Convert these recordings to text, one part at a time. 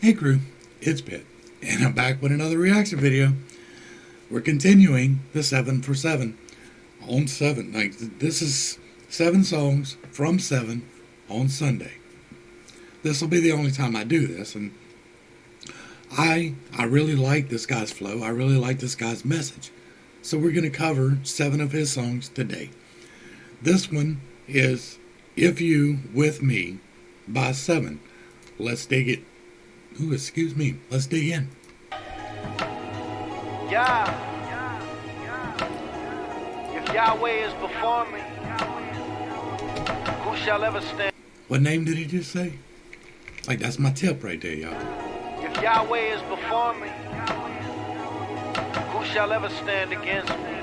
Hey crew, it's Pitt, and I'm back with another reaction video. We're continuing the 7 for 7 on 7. Like, this is 7 songs from 7 on Sunday. This will be the only time I do this, and I really like this guy's flow. I really like this guy's message. So we're going to cover 7 of his songs today. This one is If You With Me by Sevin. Let's dig it. Ooh, excuse me. Let's dig in. Yeah. If Yahweh is before me, who shall ever stand? What name did he just say? Like, that's my tip right there, y'all. If Yahweh is before me, who shall ever stand against me?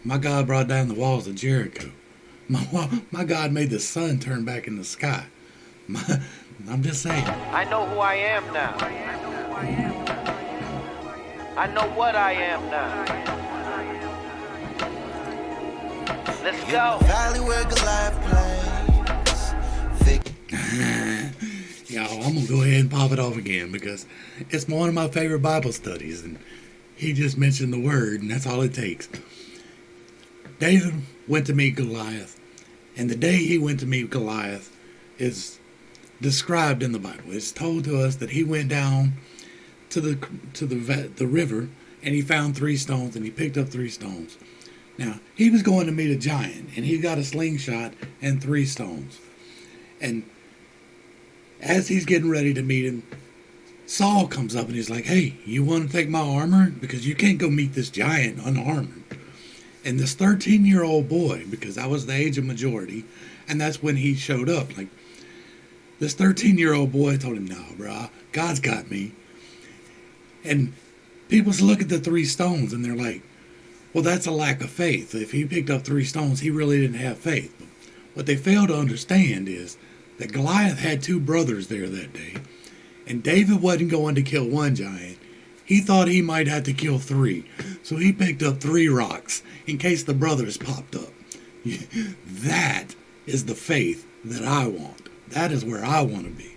My God brought down the walls of Jericho. My God made the sun turn back in the sky. I'm just saying. I know who I am now. I know what I am now. Let's go. Valley where Goliath plays. Y'all, I'm gonna go ahead and pop it off again because it's one of my favorite Bible studies, and he just mentioned the word, and that's all it takes. David went to meet Goliath, and the day he went to meet Goliath is described in the Bible. It's told to us that he went down to the river, and he found 3 stones, and he picked up 3 stones. Now, he was going to meet a giant, and he got a slingshot and 3 stones. And as he's getting ready to meet him, Saul comes up and he's like, "Hey, you want to take my armor? Because you can't go meet this giant unarmored." And this 13-year-old boy, because that was the age of majority, and that's when he showed up, like, this 13-year-old boy told him, "No, bro, God's got me." And people look at the 3 stones and they're like, well, that's a lack of faith. If he picked up 3 stones, he really didn't have faith. But what they fail to understand is that Goliath had 2 brothers there that day, and David wasn't going to kill 1 giant. He thought he might have to kill 3. So he picked up 3 rocks in case the brothers popped up. That is the faith that I want. That is where I want to be.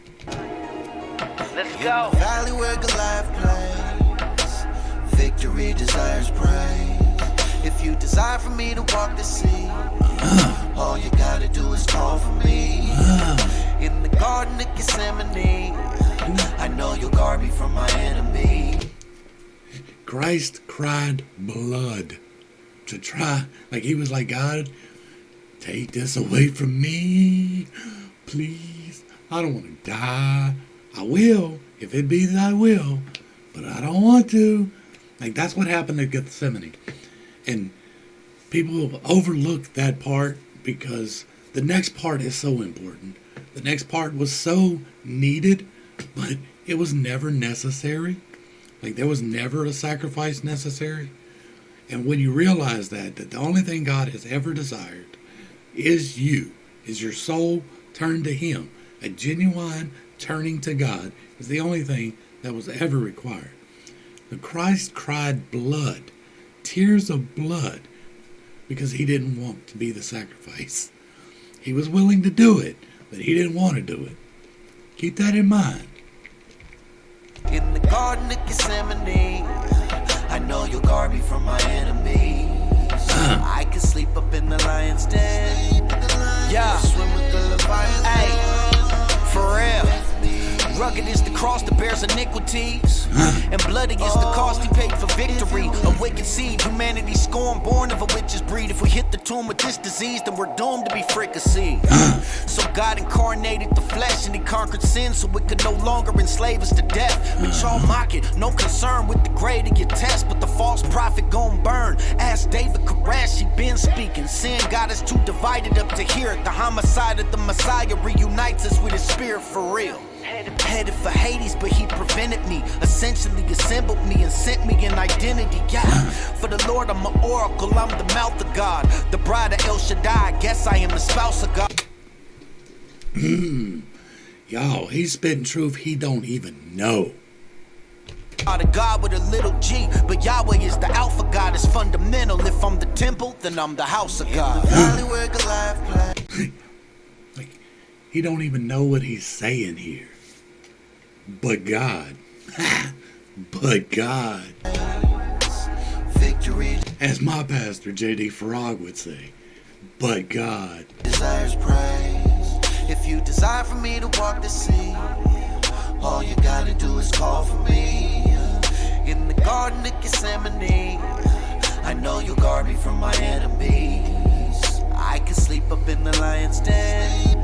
Let's go. Valley where Goliath plays. Victory desires praise. If you desire for me to walk the sea, all you gotta do is call for me. In the garden of Gethsemane, I know you'll guard me from my enemy. Christ cried blood to try, like he was like, "God, take this away from me, please. I don't want to die. I will, if it be thy will, but I don't want to." Like, that's what happened at Gethsemane. And people overlook that part because the next part is so important. The next part was so needed, but it was never necessary. Like, there was never a sacrifice necessary. And when you realize that the only thing God has ever desired is your soul turned to Him. A genuine turning to God is the only thing that was ever required. The Christ cried blood, tears of blood, because He didn't want to be the sacrifice. He was willing to do it, but He didn't want to do it. Keep that in mind. In the garden of Gethsemane, I know you'll guard me from my enemies. I can sleep up in the lion's den. Yeah. Swim with the Leviathan. Hey, for real. Rugged is the cross that bears iniquities, and bloody is the cost He paid for victory. A wicked seed, humanity scorn, born of a witch's breed. If we hit the tomb with this disease, then we're doomed to be fricasseed. So God incarnated the flesh and He conquered sin, so it could no longer enslave us to death. But y'all mock it, no concern with the grade of your test, but the false prophet gon' burn. Ask David Koresh, he been speaking. Sin got us too divided up to hear it. The homicide of the Messiah reunites us with His spirit for real. Headed for Hades, but He prevented me. Essentially assembled me and sent me an identity. Yeah, for the Lord I'm an oracle, I'm the mouth of God, the bride of El Shaddai. Guess I am the spouse of God. Y'all, he's spitting truth he don't even know. The God with a little G, but Yahweh is the Alpha God. It's fundamental. If I'm the temple, then I'm the house of God. In the valley where Goliath plays. Like, He don't even know what he's saying here. But God. But God. Victory As my pastor, J.D. Farag, would say. But God. desires praise. If you desire for me to walk the sea, all you gotta do is call for me. In the garden of Gethsemane, I know you'll guard me from my enemies. I can sleep up in the lion's den,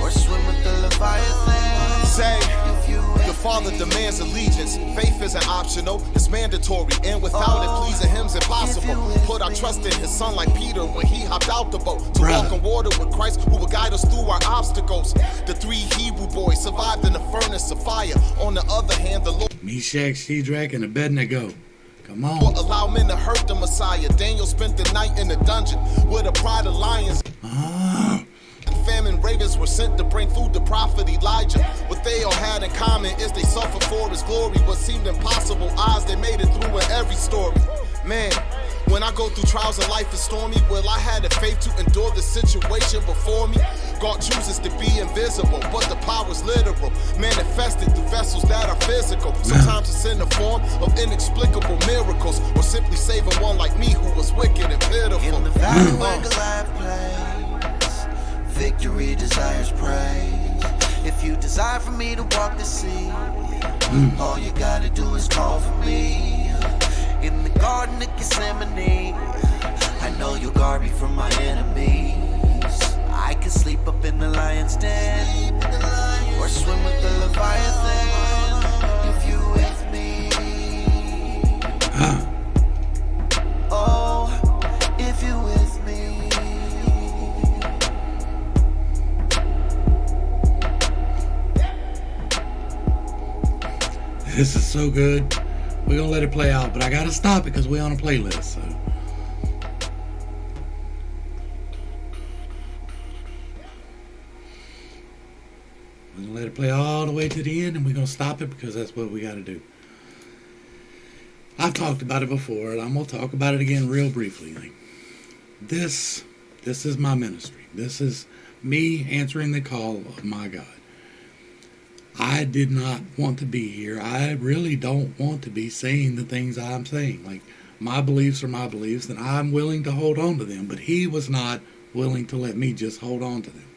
or swim with the Leviathan. Say, If you the Father demands allegiance. Faith isn't optional, it's mandatory. And without it, pleasing Him's impossible. Put our trust in His Son like Peter when he hopped out the boat. To Brother. walk on water with Christ who will guide us through our obstacles. The 3 Hebrew boys survived in the furnace of fire. On the other hand, the Lord Meshach, Shadrach, and Abednego. Come on. allow men to hurt the Messiah. Daniel spent the night in the dungeon with a pride of lions. Ah, Famine ravens were sent to bring food to prophet Elijah. What they all had in common is they suffered for his glory. What seemed impossible odds, they made it through in every story. Man, when I go through trials and life is stormy, will I have the faith to endure the situation before me? God chooses to be invisible, but the power's literal, manifested through vessels that are physical. Sometimes it's in the form of inexplicable miracles, or simply saving one like me who was wicked and pitiful. in the valley where Goliath plays, victory desires praise. If you desire for me to walk the sea, all you gotta do is call for me. In the garden of Gethsemane, I know you'll guard me from my enemies. I can sleep up in the lion's den, or swim with the Leviathan. If you with me, oh, if you with me. this is so good. We're going to let it play out, but I got to stop it because we're on a playlist. So. We're going to let it play all the way to the end, and we're going to stop it because that's what we got to do. I've talked about it before, and I'm going to talk about it again real briefly. Like, this is my ministry. This is me answering the call of my God. I did not want to be here. I really don't want to be saying the things I'm saying. Like, my beliefs are my beliefs, and I'm willing to hold on to them. But He was not willing to let me just hold on to them.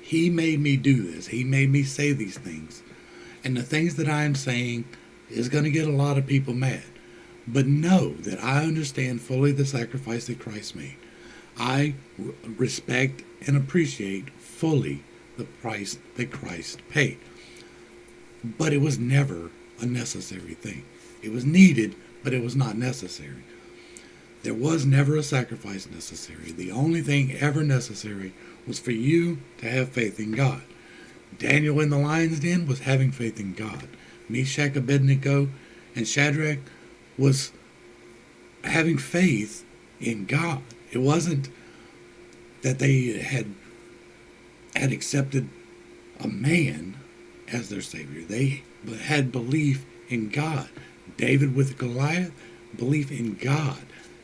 He made me do this. He made me say these things. And the things that I am saying is going to get a lot of people mad. But know that I understand fully the sacrifice that Christ made. I respect and appreciate fully the price that Christ paid. But it was never a necessary thing. It was needed, but it was not necessary. There was never a sacrifice necessary. The only thing ever necessary was for you to have faith in God. Daniel in the lion's den was having faith in God. Meshach, Abednego, and Shadrach was having faith in God. It wasn't that they had accepted a man as their savior. They had belief in God. David with Goliath, belief in God.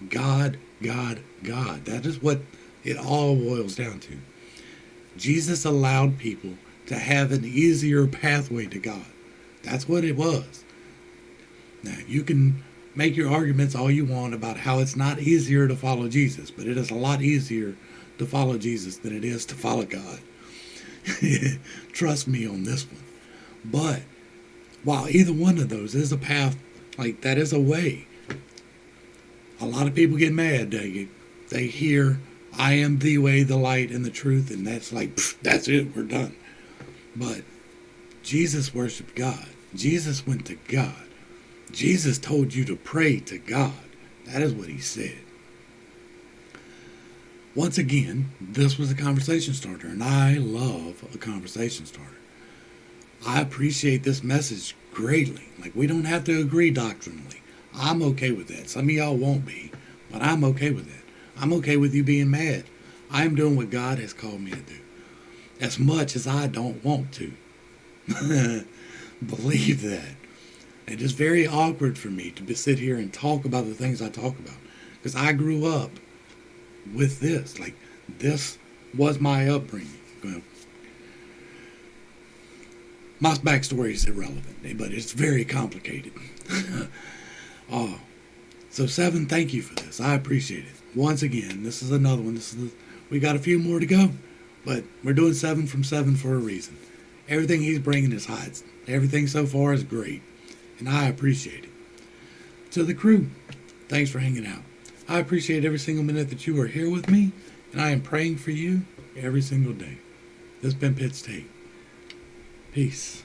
God, God, God. That is what it all boils down to. Jesus allowed people to have an easier pathway to God. That's what it was. Now, you can make your arguments all you want about how it's not easier to follow Jesus, but it is a lot easier to follow Jesus than it is to follow God. Trust me on this one. But while either one of those is a path, like that is a way, a lot of people get mad. They hear, I am the way, the light, and the truth, and that's like, that's it, we're done. But Jesus worshiped God. Jesus went to God. Jesus told you to pray to God. That is what He said. Once again, this was a conversation starter, and I love a conversation starter. I appreciate this message greatly. Like, we don't have to agree doctrinally. I'm okay with that. Some of y'all won't be, but I'm okay with that. I'm okay with you being mad. I am doing what God has called me to do, as much as I don't want to. Believe that. It is very awkward for me to sit here and talk about the things I talk about, because I grew up with this. Like, this was my upbringing. My backstory is irrelevant, but it's very complicated. So Sevin, thank you for this. I appreciate it. Once again, this is another one. We got a few more to go, but we're doing 7 from 7 for a reason. Everything he's bringing is hot. Everything so far is great, and I appreciate it. To the crew, thanks for hanging out. I appreciate every single minute that you are here with me, and I am praying for you every single day. This has been Pitt's Take. Peace.